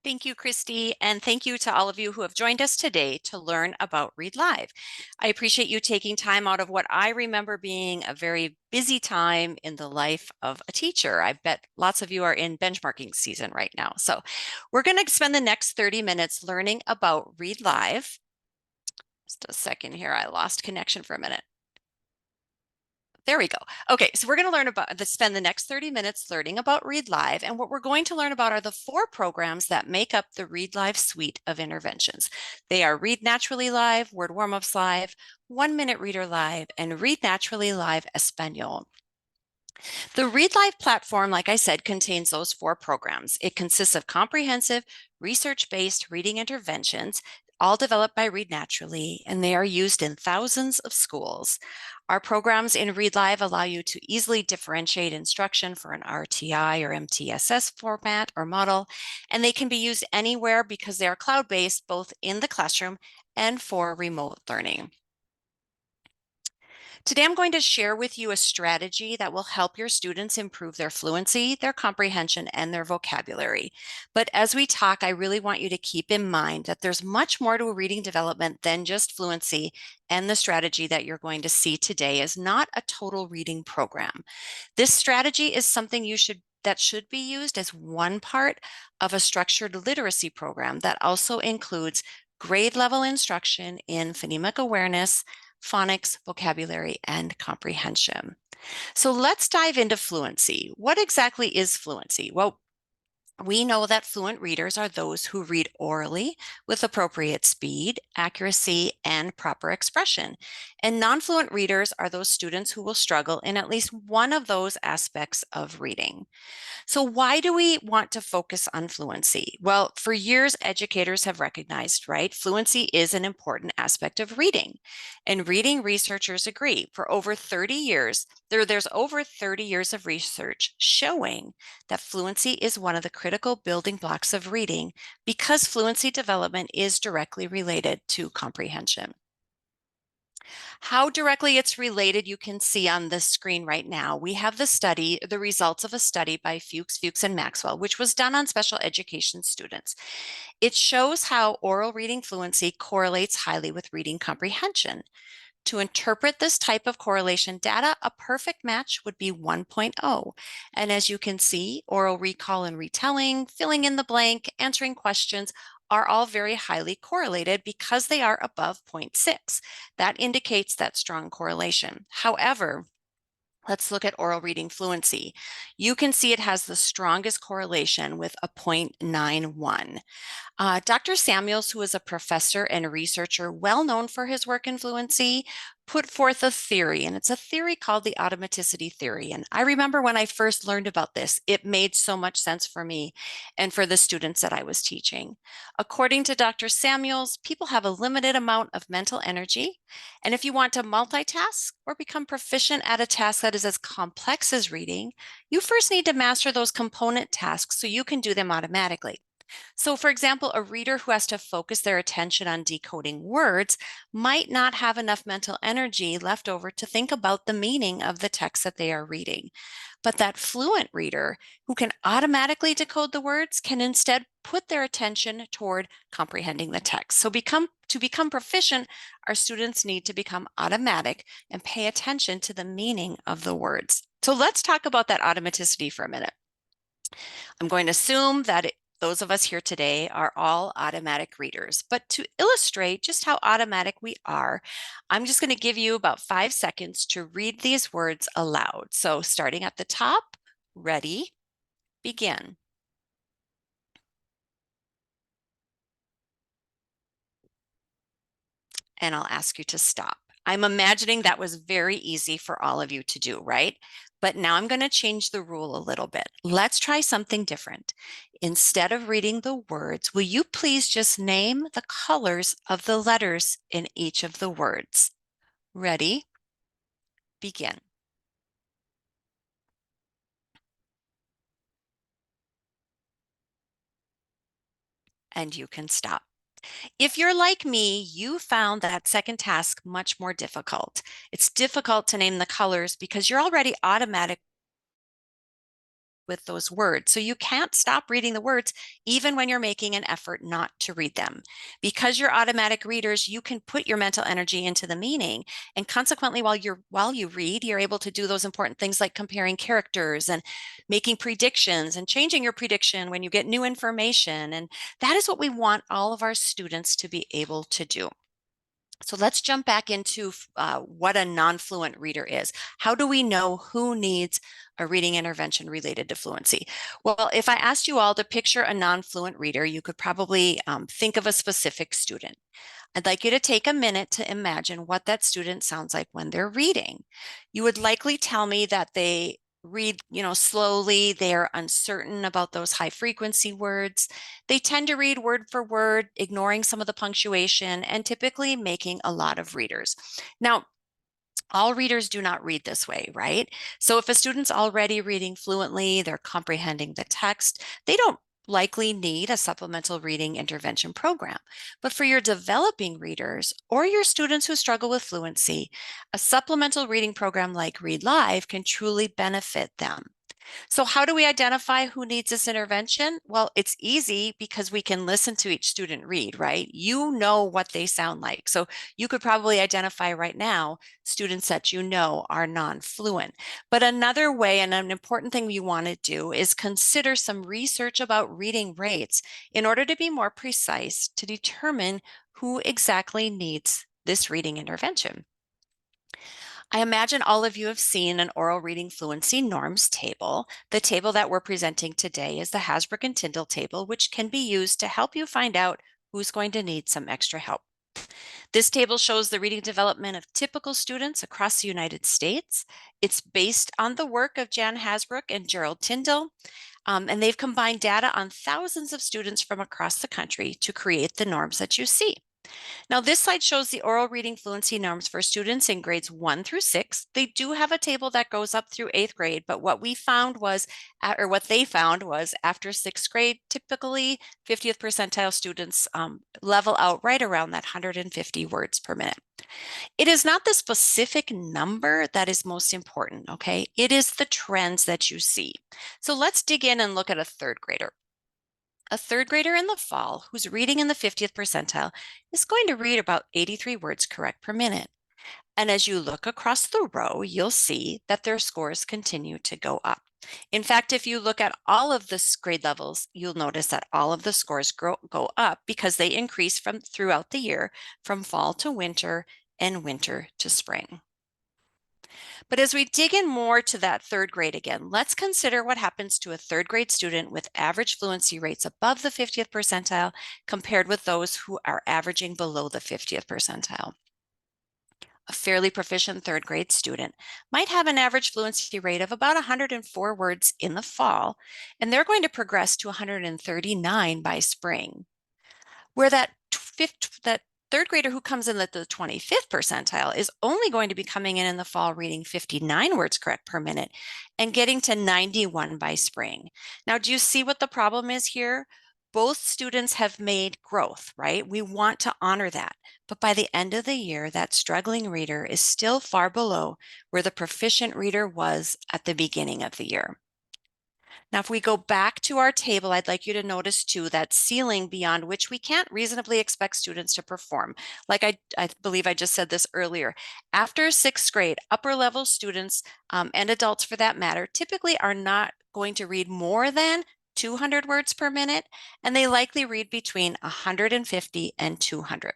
Thank you, Christy, and thank you to all of you who have joined us today to learn about Read Live. I appreciate you taking time out of what I remember being a very busy time in the life of a teacher. I bet lots of you are in benchmarking season right now. So we're going to spend the next 30 minutes learning about Read Live. Just a second here, I lost connection for a minute. There we go. Okay, so we're going to spend the next 30 minutes learning about Read Live, and what we're going to learn about are the 4 programs that make up the Read Live suite of interventions. They are Read Naturally Live, Word Warm-Ups Live, 1-Minute Reader Live, and Read Naturally Live Español. The Read Live platform, like I said, contains those 4 programs. It consists of comprehensive, research-based reading interventions, all developed by Read Naturally, and they are used in thousands of schools. Our programs in Read Live allow you to easily differentiate instruction for an RTI or MTSS format or model, and they can be used anywhere because they are cloud-based, both in the classroom and for remote learning. Today, I'm going to share with you a strategy that will help your students improve their fluency, their comprehension, and their vocabulary. But as we talk, I really want you to keep in mind that there's much more to a reading development than just fluency, and the strategy that you're going to see today is not a total reading program. This strategy is something that should be used as one part of a structured literacy program that also includes grade level instruction in phonemic awareness, phonics, vocabulary, and comprehension. So let's dive into fluency. What exactly is fluency? Well, we know that fluent readers are those who read orally with appropriate speed, accuracy, and proper expression. And non-fluent readers are those students who will struggle in at least one of those aspects of reading. So why do we want to focus on fluency? Well, for years, educators have recognized, right, fluency is an important aspect of reading. And reading researchers agree. For over 30 years, there's over 30 years of research showing that fluency is one of the critical building blocks of reading because fluency development is directly related to comprehension. How directly it's related, you can see on the screen right now. We have the results of a study by Fuchs, and Maxwell, which was done on special education students. It shows how oral reading fluency correlates highly with reading comprehension. To interpret this type of correlation data, a perfect match would be 1.0. And as you can see, oral recall and retelling, filling in the blank, answering questions are all very highly correlated because they are above 0.6. That indicates that strong correlation. However, let's look at oral reading fluency. You can see it has the strongest correlation with a 0.91. Dr. Samuels, who is a professor and researcher well known for his work in fluency, put forth a theory, and it's a theory called the automaticity theory. And I remember when I first learned about this, it made so much sense for me and for the students that I was teaching. According to Dr. Samuels, people have a limited amount of mental energy, and if you want to multitask or become proficient at a task that is as complex as reading, you first need to master those component tasks so you can do them automatically. So, for example, a reader who has to focus their attention on decoding words might not have enough mental energy left over to think about the meaning of the text that they are reading. But that fluent reader who can automatically decode the words can instead put their attention toward comprehending the text. So to become proficient, our students need to become automatic and pay attention to the meaning of the words. So let's talk about that automaticity for a minute. I'm going to assume that those of us here today are all automatic readers. But to illustrate just how automatic we are, I'm just going to give you about 5 seconds to read these words aloud. So starting at the top, ready, begin. And I'll ask you to stop. I'm imagining that was very easy for all of you to do, right? But now I'm going to change the rule a little bit. Let's try something different. Instead of reading the words, will you please just name the colors of the letters in each of the words? Ready? Begin. And you can stop. If you're like me, you found that second task much more difficult. It's difficult to name the colors because you're already automatic with those words. So you can't stop reading the words even when you're making an effort not to read them. Because you're automatic readers, you can put your mental energy into the meaning. And consequently, while you read, you're able to do those important things like comparing characters and making predictions and changing your prediction when you get new information. And that is what we want all of our students to be able to do. So let's jump back into what a non-fluent reader is. How do we know who needs a reading intervention related to fluency? Well, if I asked you all to picture a non-fluent reader, you could probably think of a specific student. I'd like you to take a minute to imagine what that student sounds like when they're reading. You would likely tell me that they read, slowly, they're uncertain about those high frequency words. They tend to read word for word, ignoring some of the punctuation, and typically making a lot of readers. Now, all readers do not read this way, right? So if a student's already reading fluently, they're comprehending the text, they don't likely need a supplemental reading intervention program. But for your developing readers or your students who struggle with fluency, a supplemental reading program like Read Live can truly benefit them. So how do we identify who needs this intervention? Well, it's easy because we can listen to each student read, right? You know what they sound like. So you could probably identify right now students that you know are non-fluent. But another way, and an important thing you want to do, is consider some research about reading rates in order to be more precise to determine who exactly needs this reading intervention. I imagine all of you have seen an oral reading fluency norms table. The table that we're presenting today is the Hasbrook and Tyndall table, which can be used to help you find out who's going to need some extra help. This table shows the reading development of typical students across the United States. It's based on the work of Jan Hasbrook and Gerald Tyndall, and they've combined data on thousands of students from across the country to create the norms that you see. Now, this slide shows the oral reading fluency norms for students in grades 1 through 6. They do have a table that goes up through 8th grade, but what we found was, or what they found was, after 6th grade, typically 50th percentile students level out right around that 150 words per minute. It is not the specific number that is most important, okay? It is the trends that you see. So let's dig in and look at a 3rd grader. A 3rd grader in the fall who's reading in the 50th percentile is going to read about 83 words correct per minute. And as you look across the row, you'll see that their scores continue to go up. In fact, if you look at all of the grade levels, you'll notice that all of the scores go up because they increase from throughout the year, from fall to winter and winter to spring. But as we dig in more to that 3rd grade again, let's consider what happens to a 3rd grade student with average fluency rates above the 50th percentile compared with those who are averaging below the 50th percentile. A fairly proficient 3rd grade student might have an average fluency rate of about 104 words in the fall, and they're going to progress to 139 by spring. Where that 3rd grader who comes in at the 25th percentile is only going to be coming in the fall reading 59 words correct per minute and getting to 91 by spring. Now, do you see what the problem is here? Both students have made growth, right? We want to honor that. But by the end of the year, that struggling reader is still far below where the proficient reader was at the beginning of the year. Now, if we go back to our table, I'd like you to notice too that ceiling beyond which we can't reasonably expect students to perform. Like I believe I just said this earlier. After 6th grade, upper level students and adults for that matter typically are not going to read more than 200 words per minute, and they likely read between 150 and 200.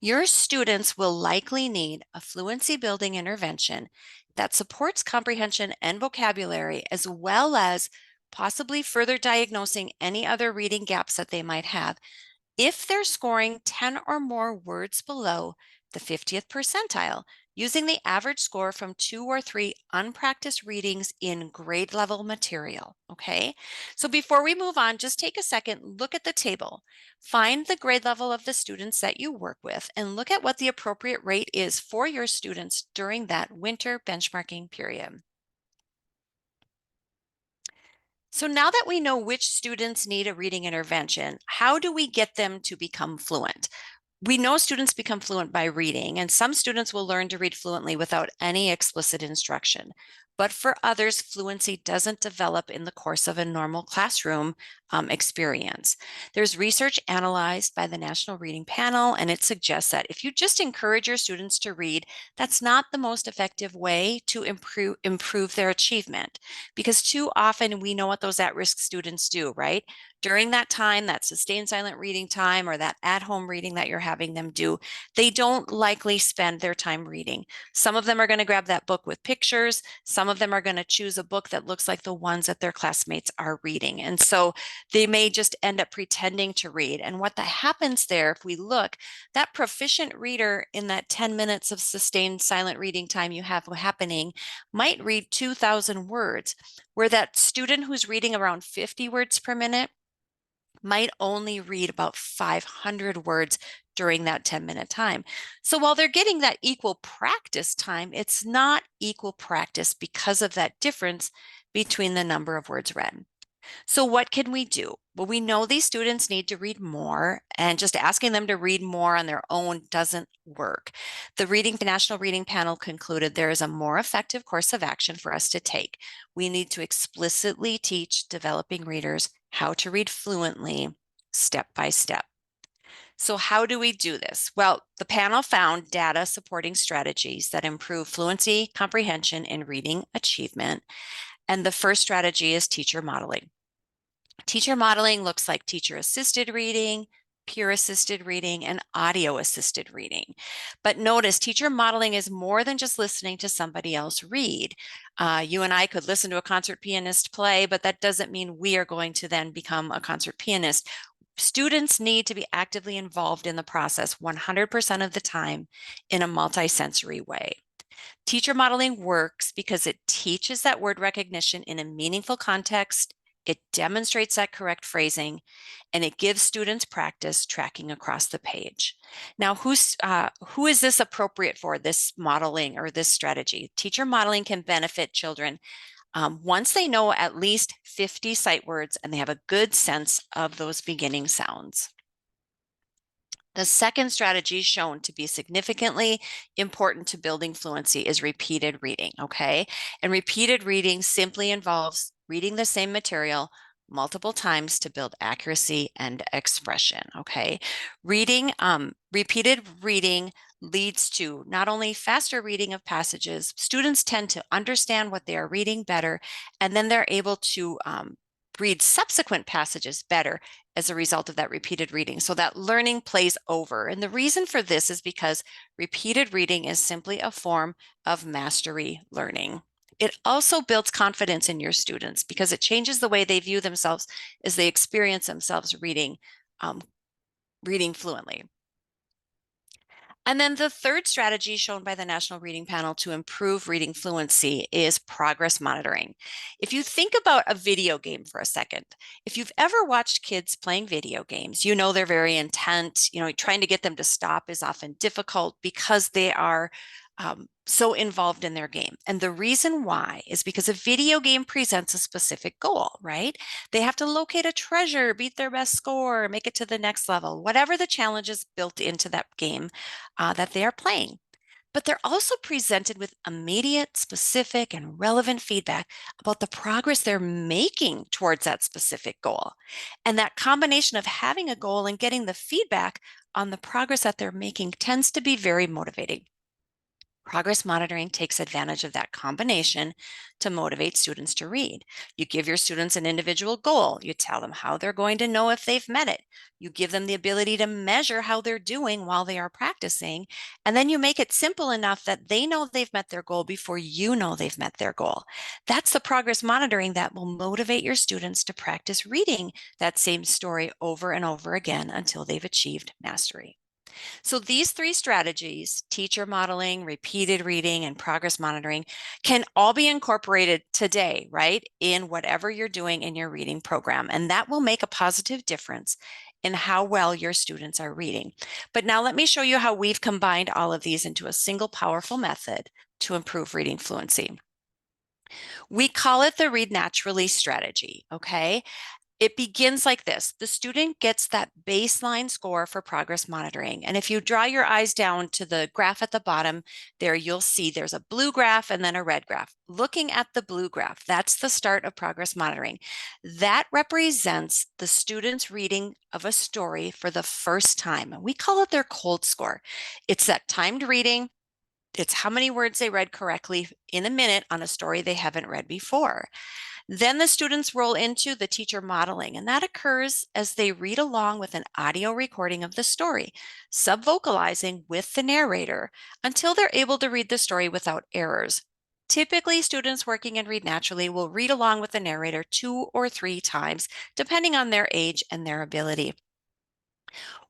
Your students will likely need a fluency building intervention that supports comprehension and vocabulary, as well as possibly further diagnosing any other reading gaps that they might have if they're scoring 10 or more words below the 50th percentile, using the average score from 2 or 3 unpracticed readings in grade level material, okay? So before we move on, just take a second, look at the table, find the grade level of the students that you work with, and look at what the appropriate rate is for your students during that winter benchmarking period. So now that we know which students need a reading intervention, how do we get them to become fluent? We know students become fluent by reading, and some students will learn to read fluently without any explicit instruction. but for others, fluency doesn't develop in the course of a normal classroom experience. There's research analyzed by the National Reading Panel, and it suggests that if you just encourage your students to read, that's not the most effective way to improve their achievement. Because too often we know what those at-risk students do, right? During that time, that sustained silent reading time or that at-home reading that you're having them do, they don't likely spend their time reading. Some of them are going to grab that book with pictures. Some of them are going to choose a book that looks like the ones that their classmates are reading. And so they may just end up pretending to read. And what that happens there, if we look, that proficient reader in that 10 minutes of sustained silent reading time you have happening might read 2,000 words, where that student who's reading around 50 words per minute might only read about 500 words during that 10-minute time. So while they're getting that equal practice time, it's not equal practice because of that difference between the number of words read. So what can we do? Well, we know these students need to read more, and just asking them to read more on their own doesn't work. The National Reading Panel concluded there is a more effective course of action for us to take. We need to explicitly teach developing readers how to read fluently, step by step. So how do we do this? Well, the panel found data supporting strategies that improve fluency, comprehension, and reading achievement. And the first strategy is teacher modeling. Teacher modeling looks like teacher-assisted reading, peer-assisted reading, and audio-assisted reading. But notice, teacher modeling is more than just listening to somebody else read. You and I could listen to a concert pianist play, but that doesn't mean we are going to then become a concert pianist. Students need to be actively involved in the process 100% of the time in a multisensory way. Teacher modeling works because it teaches that word recognition in a meaningful context, it demonstrates that correct phrasing, and it gives students practice tracking across the page. Now, who is this appropriate for, this modeling or this strategy? Teacher modeling can benefit children once they know at least 50 sight words and they have a good sense of those beginning sounds. The second strategy shown to be significantly important to building fluency is repeated reading, okay? And repeated reading simply involves reading the same material multiple times to build accuracy and expression, okay? Repeated reading leads to not only faster reading of passages, students tend to understand what they are reading better, and then they're able to read subsequent passages better as a result of that repeated reading. So that learning plays over. And the reason for this is because repeated reading is simply a form of mastery learning. It also builds confidence in your students because it changes the way they view themselves as they experience themselves reading fluently. And then the third strategy shown by the National Reading Panel to improve reading fluency is progress monitoring. If you think about a video game for a second, if you've ever watched kids playing video games, you know they're very intent. You know, trying to get them to stop is often difficult because they are so involved in their game. And the reason why is because a video game presents a specific goal, right? They have to locate a treasure, beat their best score, make it to the next level, whatever the challenge is built into that game that they are playing. But they're also presented with immediate, specific, and relevant feedback about the progress they're making towards that specific goal. And that combination of having a goal and getting the feedback on the progress that they're making tends to be very motivating. Progress monitoring takes advantage of that combination to motivate students to read. You give your students an individual goal. You tell them how they're going to know if they've met it. You give them the ability to measure how they're doing while they are practicing. And then you make it simple enough that they know they've met their goal before you know they've met their goal. That's the progress monitoring that will motivate your students to practice reading that same story over and over again until they've achieved mastery. So these three strategies, teacher modeling, repeated reading, and progress monitoring, can all be incorporated today, right, in whatever you're doing in your reading program. And that will make a positive difference in how well your students are reading. But now let me show you how we've combined all of these into a single powerful method to improve reading fluency. We call it the Read Naturally strategy, okay? It begins like this. The student gets that baseline score for progress monitoring. And if you draw your eyes down to the graph at the bottom there, you'll see there's a blue graph and then a red graph. Looking at the blue graph, that's the start of progress monitoring. That represents the student's reading of a story for the first time. We call it their cold score. It's that timed reading. It's how many words they read correctly in a minute on a story they haven't read before. Then the students roll into the teacher modeling, and that occurs as they read along with an audio recording of the story, subvocalizing with the narrator until they're able to read the story without errors. Typically, students working in Read Naturally will read along with the narrator 2 or 3 times, depending on their age and their ability.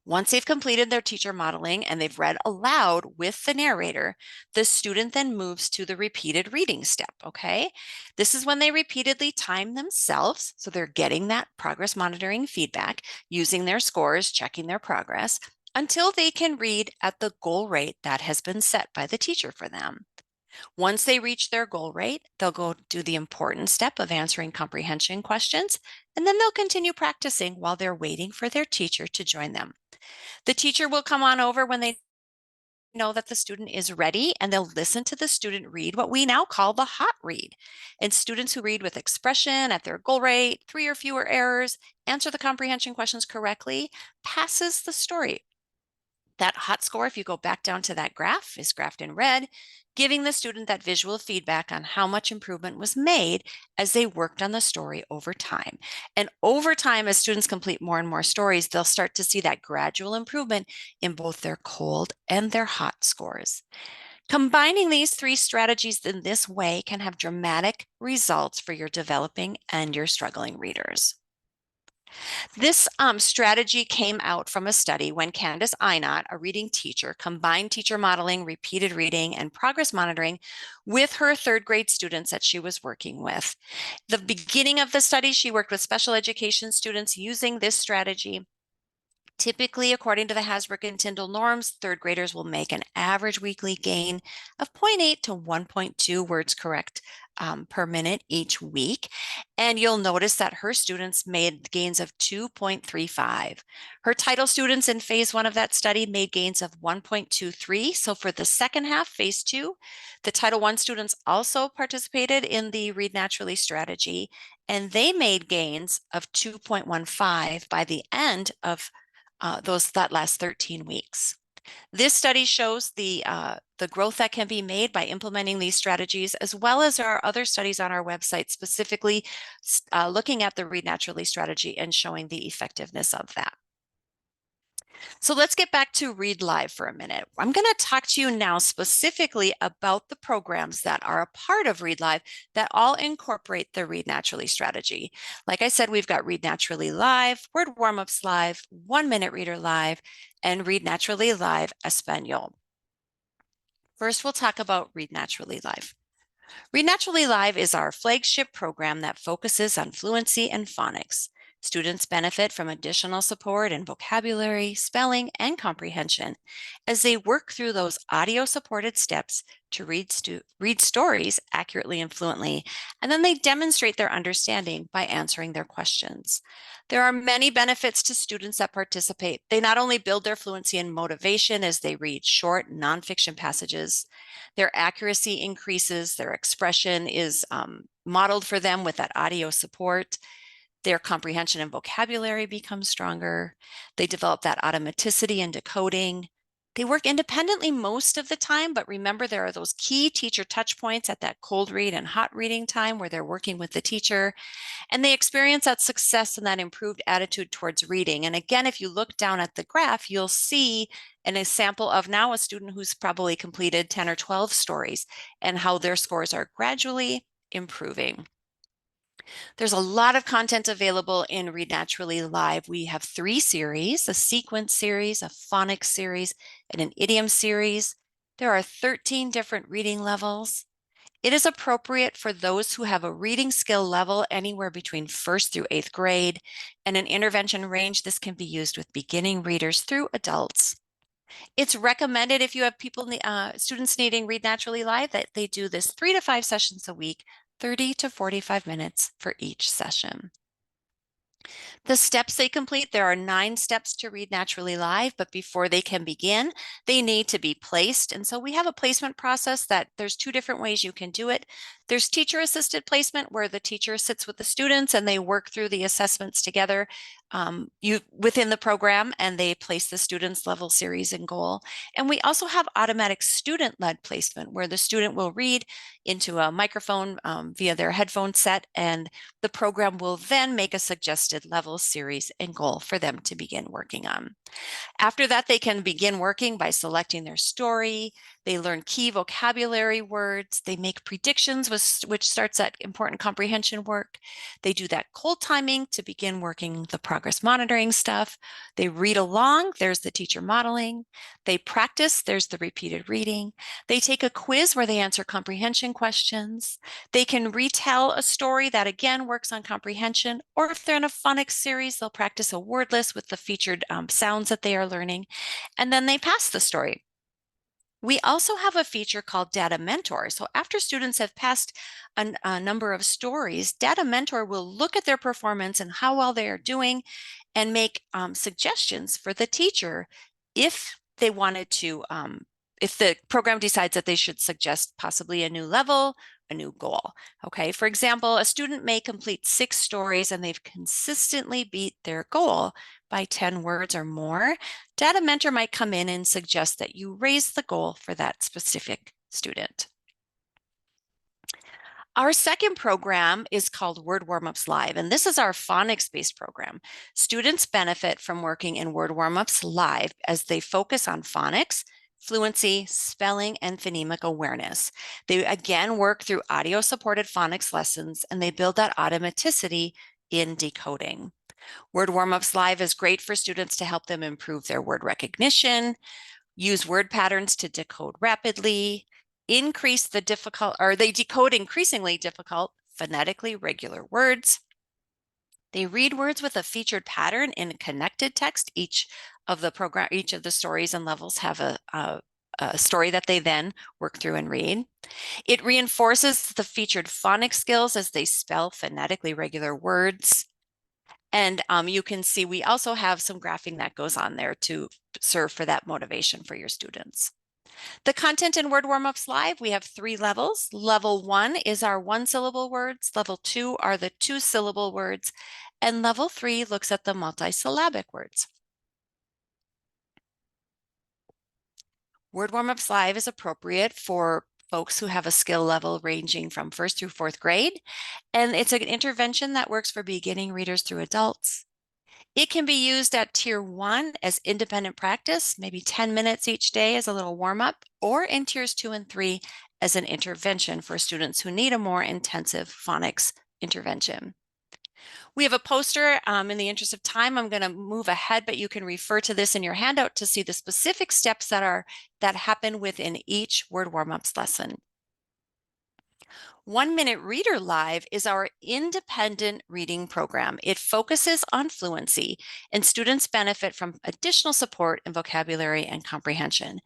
Once they've completed their teacher modeling and they've read aloud with the narrator, the student then moves to the repeated reading step, okay? This is when they repeatedly time themselves, so they're getting that progress monitoring feedback, using their scores, checking their progress, until they can read at the goal rate that has been set by the teacher for them. Once they reach their goal rate, they'll go do the important step of answering comprehension questions, and then they'll continue practicing while they're waiting for their teacher to join them. The teacher will come on over when they know that the student is ready, and they'll listen to the student read what we now call the hot read. And students who read with expression at their goal rate, 3 or fewer errors, answer the comprehension questions correctly, passes the story. That hot score, if you go back down to that graph, is graphed in red, giving the student that visual feedback on how much improvement was made as they worked on the story over time. And over time, as students complete more and more stories, they'll start to see that gradual improvement in both their cold and their hot scores. Combining these 3 strategies in this way can have dramatic results for your developing and your struggling readers. This strategy came out from a study when Candace Einot, a reading teacher, combined teacher modeling, repeated reading, and progress monitoring with her 3rd grade students that she was working with. The beginning of the study, she worked with special education students using this strategy. Typically, according to the Hasbrook and Tyndall norms, 3rd graders will make an average weekly gain of 0.8 to 1.2 words correct per minute each week. And you'll notice that her students made gains of 2.35. Her title students in phase 1 of that study made gains of 1.23. So for the second half, phase 2, the Title I students also participated in the Read Naturally strategy, and they made gains of 2.15 by the end of that last 13 weeks. This study shows the growth that can be made by implementing these strategies, as well as our other studies on our website, specifically looking at the Read Naturally strategy and showing the effectiveness of that. So let's get back to Read Live for a minute. I'm going to talk to you now specifically about the programs that are a part of Read Live that all incorporate the Read Naturally strategy. Like I said, we've got Read Naturally Live, Word Warm-Ups Live, 1 Minute Reader Live, and Read Naturally Live Español. First, we'll talk about Read Naturally Live. Read Naturally Live is our flagship program that focuses on fluency and phonics. Students benefit from additional support in vocabulary, spelling, and comprehension as they work through those audio-supported steps to read stories accurately and fluently, and then they demonstrate their understanding by answering their questions. There are many benefits to students that participate. They not only build their fluency and motivation as they read short nonfiction passages, their accuracy increases, their expression is modeled for them with that audio support. Their comprehension and vocabulary becomes stronger. They develop that automaticity and decoding. They work independently most of the time, but remember there are those key teacher touch points at that cold read and hot reading time where they're working with the teacher, and they experience that success and that improved attitude towards reading. And again, if you look down at the graph, you'll see an example of now a student who's probably completed 10 or 12 stories and how their scores are gradually improving. There's a lot of content available in Read Naturally Live. We have 3 series, a sequence series, a phonics series, and an idiom series. There are 13 different reading levels. It is appropriate for those who have a reading skill level anywhere between 1st through 8th grade, and an intervention range. This can be used with beginning readers through adults. It's recommended if you have students needing Read Naturally Live that they do this 3 to 5 sessions a week, 30 to 45 minutes for each session. The steps they complete, there are 9 steps to read naturally live, but before they can begin, they need to be placed. And so we have a placement process that there's 2 different ways you can do it. There's teacher assisted placement where the teacher sits with the students and they work through the assessments together within the program, and they place the students level, series, and goal. And we also have automatic student led placement where the student will read into a microphone via their headphone set, and the program will then make a suggested level, series, and goal for them to begin working on. After that, they can begin working by selecting their story. They learn key vocabulary words. They make predictions, which starts that important comprehension work. They do that cold timing to begin working the progress monitoring stuff. They read along. There's the teacher modeling. They practice. There's the repeated reading. They take a quiz where they answer comprehension questions. They can retell a story that again works on comprehension, or if they're in a phonics series, they'll practice a word list with the featured sounds that they are learning, and then they pass the story. We also have a feature called Data Mentor. So after students have passed a number of stories, Data Mentor will look at their performance and how well they are doing and make suggestions for the teacher if they wanted to, if the program decides that they should suggest possibly a new level, a new goal. Okay, for example, a student may complete 6 stories and they've consistently beat their goal by 10 words or more. Data Mentor might come in and suggest that you raise the goal for that specific student. Our second program is called Word Warmups Live, and this is our phonics-based program. Students benefit from working in Word Warmups Live as they focus on phonics, fluency, spelling, and phonemic awareness. They again work through audio-supported phonics lessons, and they build that automaticity in decoding. Word Warmups Live is great for students to help them improve their word recognition, use word patterns to decode rapidly, they decode increasingly difficult phonetically regular words. They read words with a featured pattern in connected text. Each of the stories and levels have a story that they then work through and read. It reinforces the featured phonics skills as they spell phonetically regular words. And you can see we also have some graphing that goes on there to serve for that motivation for your students. The content in Word Warmups Live, we have 3 levels. Level 1 is our 1-syllable words. Level 2 are the 2-syllable words. And level 3 looks at the multisyllabic words. Word Warmups Live is appropriate for folks who have a skill level ranging from 1st through 4th grade. And it's an intervention that works for beginning readers through adults. It can be used at Tier 1 as independent practice, maybe 10 minutes each day as a little warm-up, or in Tiers 2 and 3 as an intervention for students who need a more intensive phonics intervention. We have a poster. In the interest of time, I'm going to move ahead, but you can refer to this in your handout to see the specific steps that happen within each Word Warmups lesson. 1 Minute Reader Live is our independent reading program. It focuses on fluency, and students benefit from additional support in vocabulary and comprehension.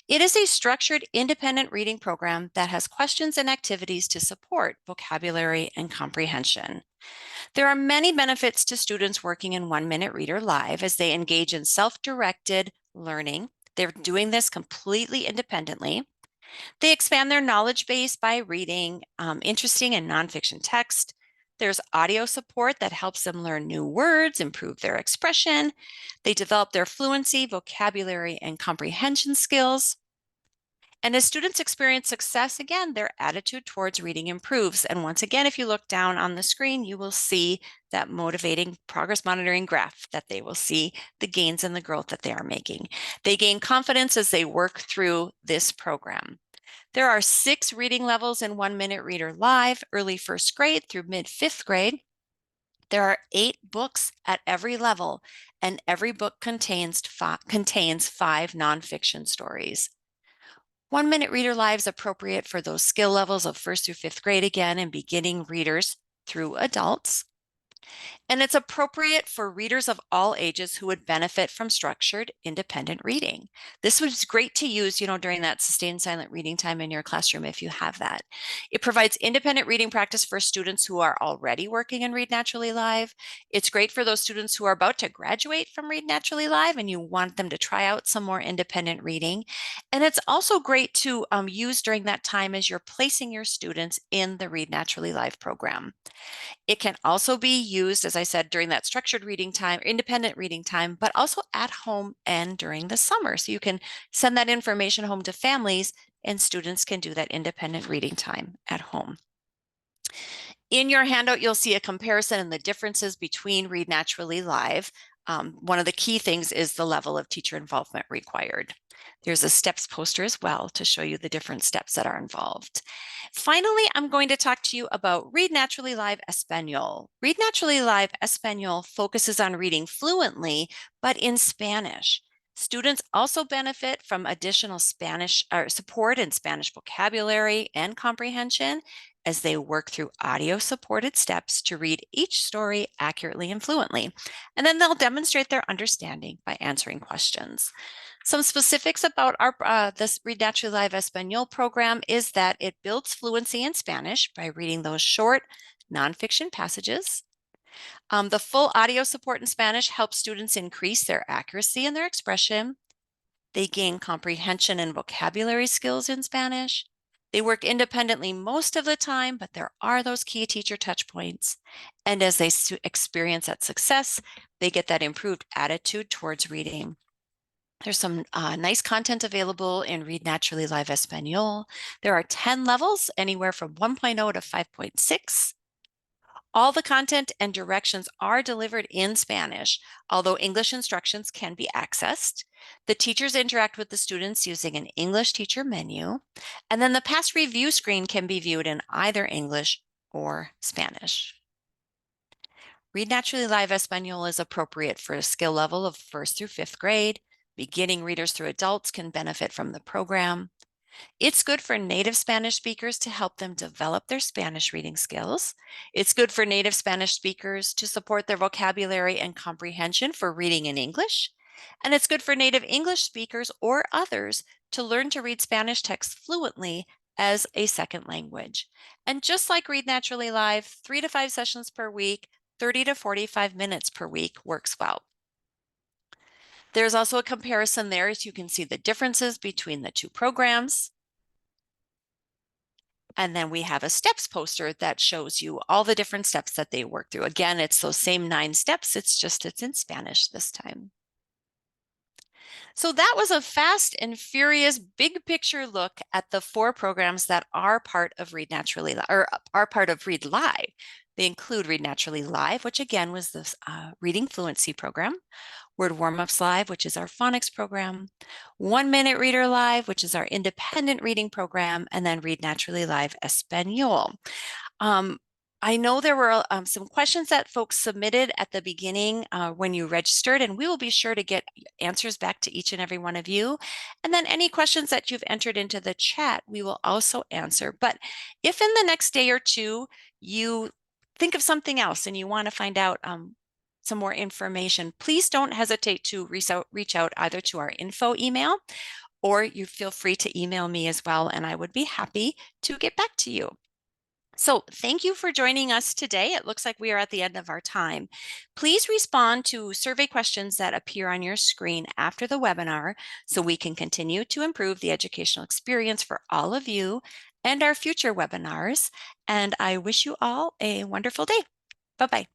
It is a structured independent reading program that has questions and activities to support vocabulary and comprehension. There are many benefits to students working in 1 Minute Reader Live as they engage in self-directed learning. They're doing this completely independently. They expand their knowledge base by reading interesting and nonfiction text. There's audio support that helps them learn new words, improve their expression. They develop their fluency, vocabulary, and comprehension skills. And as students experience success, again, their attitude towards reading improves. And once again, if you look down on the screen, you will see that motivating progress monitoring graph that they will see the gains and the growth that they are making. They gain confidence as they work through this program. There are 6 reading levels in 1 Minute Reader Live, early 1st grade through mid 5th grade. There are 8 books at every level, and every book contains 5 nonfiction stories. 1 Minute Reader Live is appropriate for those skill levels of 1st through 5th grade again, and beginning readers through adults. And it's appropriate for readers of all ages who would benefit from structured, independent reading. This was great to use, during that sustained silent reading time in your classroom if you have that. It provides independent reading practice for students who are already working in Read Naturally Live. It's great for those students who are about to graduate from Read Naturally Live and you want them to try out some more independent reading. And it's also great to use during that time as you're placing your students in the Read Naturally Live program. It can also be used, as I said, during that structured reading time, independent reading time, but also at home and during the summer. So you can send that information home to families and students can do that independent reading time at home. In your handout, you'll see a comparison and the differences between Read Naturally Live. One of the key things is the level of teacher involvement required. There's a steps poster as well to show you the different steps that are involved. Finally, I'm going to talk to you about Read Naturally Live Español. Read Naturally Live Español focuses on reading fluently, but in Spanish. Students also benefit from additional Spanish support in Spanish vocabulary and comprehension as they work through audio-supported steps to read each story accurately and fluently. And then they'll demonstrate their understanding by answering questions. Some specifics about this Read Naturally Live Español program is that it builds fluency in Spanish by reading those short nonfiction passages. The full audio support in Spanish helps students increase their accuracy in their expression. They gain comprehension and vocabulary skills in Spanish. They work independently most of the time, but there are those key teacher touch points. And as they experience that success, they get that improved attitude towards reading. There's some nice content available in Read Naturally Live Español. There are 10 levels, anywhere from 1.0 to 5.6. All the content and directions are delivered in Spanish, although English instructions can be accessed. The teachers interact with the students using an English teacher menu, and then the past review screen can be viewed in either English or Spanish. Read Naturally Live Español is appropriate for a skill level of 1st through 5th grade. Beginning readers through adults can benefit from the program. It's good for native Spanish speakers to help them develop their Spanish reading skills. It's good for native Spanish speakers to support their vocabulary and comprehension for reading in English. And it's good for native English speakers or others to learn to read Spanish text fluently as a second language. And just like Read Naturally Live, 3 to 5 sessions per week, 30 to 45 minutes per week works well. There's also a comparison there as you can see the differences between the two programs. And then we have a steps poster that shows you all the different steps that they work through. Again, it's those same 9 steps, it's in Spanish this time. So that was a fast and furious big picture look at the 4 programs that are part of Read Naturally, or are part of Read Live. They include Read Naturally Live, which again was this reading fluency program. Word Warm-Ups Live, which is our phonics program, 1 Minute Reader Live, which is our independent reading program, and then Read Naturally Live Español. I know there were some questions that folks submitted at the beginning when you registered, and we will be sure to get answers back to each and every one of you. And then any questions that you've entered into the chat, we will also answer. But if in the next day or two, you think of something else and you want to find out some more information, please don't hesitate to reach out either to our info email, or you feel free to email me as well, and I would be happy to get back to you. So thank you for joining us today. It looks like we are at the end of our time. Please respond to survey questions that appear on your screen after the webinar so we can continue to improve the educational experience for all of you and our future webinars. And I wish you all a wonderful day. Bye-bye.